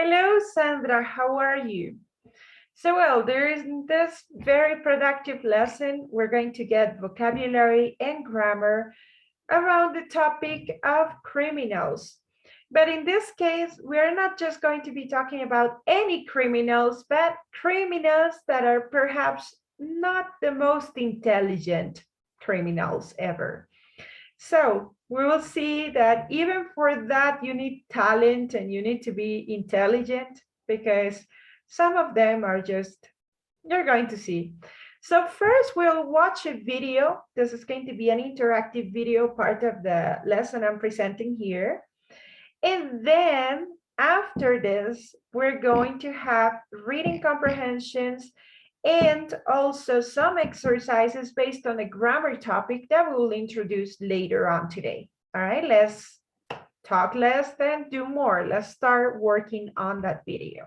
Hello, Sandra. How are you? So, well, there is this very productive lesson. We're going to get vocabulary and grammar around the topic of criminals. But in this case, we're not just going to be talking about any criminals, but criminals that are perhaps not the most intelligent criminals ever. So we will see that even for that, you need talent and you need to be intelligent because some of them are just, you're going to see. So first we'll watch a video. This is going to be an interactive video, part of the lesson I'm presenting here. And then after this, we're going to have reading comprehensions and also some exercises based on a grammar topic that we will introduce later on today. All right, let's talk less and do more. Let's start working on that video.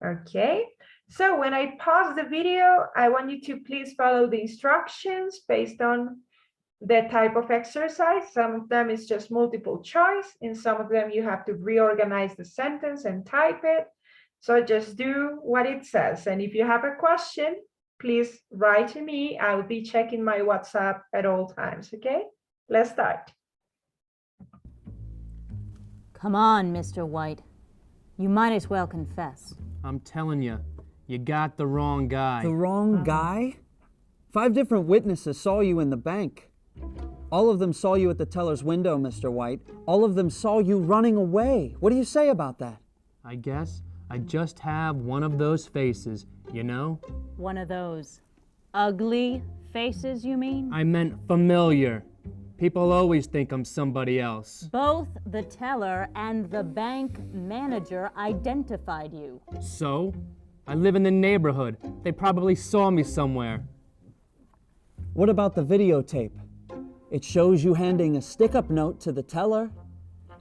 Okay, so when I pause the video, I want you to please follow the instructions based on the type of exercise. Some of them is just multiple choice. In some of them, you have to reorganize the sentence and type it. So just do what it says. And if you have a question, please write to me. I will be checking my WhatsApp at all times, okay? Let's start. Come on, Mr. White. You might as well confess. I'm telling you, you got the wrong guy. The wrong guy? 5 different witnesses saw you in the bank. All of them saw you at the teller's window, Mr. White. All of them saw you running away. What do you say about that? I guess I just have one of those faces, you know? One of those ugly faces, you mean? I meant familiar. People always think I'm somebody else. Both the teller and the bank manager identified you. So? I live in the neighborhood. They probably saw me somewhere. What about the videotape? It shows you handing a stick-up note to the teller.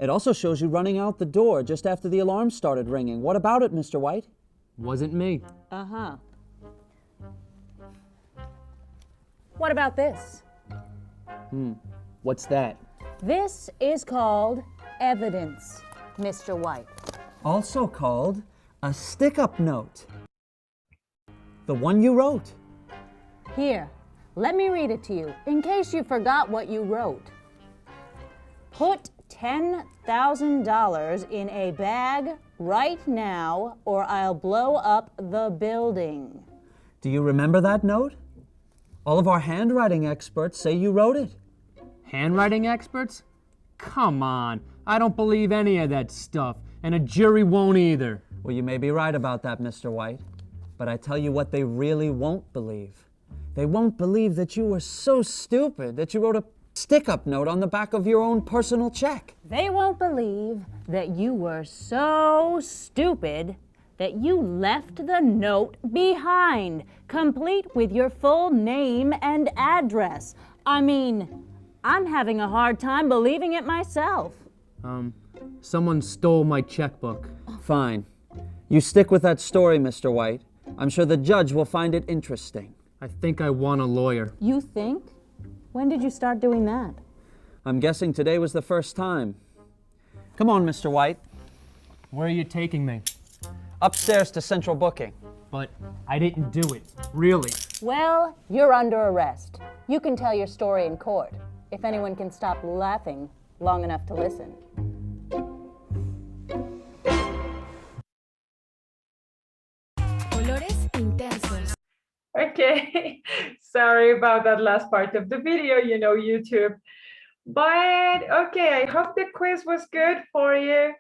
It also shows you running out the door just after the alarm started ringing. What about it, Mr. White? Wasn't me. Uh-huh. What about this? What's that? This is called evidence, Mr. White. Also called a stick-up note. The one you wrote. Here, let me read it to you, in case you forgot what you wrote. Put $10,000 in a bag right now, or I'll blow up the building. Do you remember that note? All of our handwriting experts say you wrote it. Handwriting experts? Come on. I don't believe any of that stuff, and a jury won't either. Well, you may be right about that, Mr. White. But I tell you what they really won't believe. They won't believe that you were so stupid that you wrote a stick-up note on the back of your own personal check. They won't believe that you were so stupid that you left the note behind, complete with your full name and address. I mean, I'm having a hard time believing it myself. Someone stole my checkbook. Fine. You stick with that story, Mr. White. I'm sure the judge will find it interesting. I think I want a lawyer. You think? When did you start doing that? I'm guessing today was the first time. Come on, Mr. White. Where are you taking me? Upstairs to central booking. But I didn't do it. Really. Well, you're under arrest. You can tell your story in court, if anyone can stop laughing long enough to listen. Colores intensos. Okay, sorry about that last part of the video, you know, YouTube. But okay, I hope the quiz was good for you.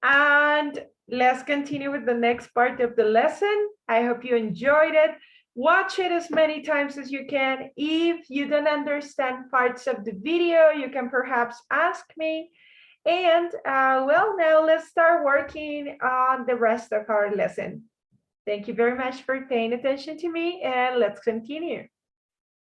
And let's continue with the next part of the lesson. I hope you enjoyed it. Watch it as many times as you can. If you don't understand parts of the video, you can perhaps ask me. And well, now let's start working on the rest of our lesson. Thank you very much for paying attention to me, and let's continue.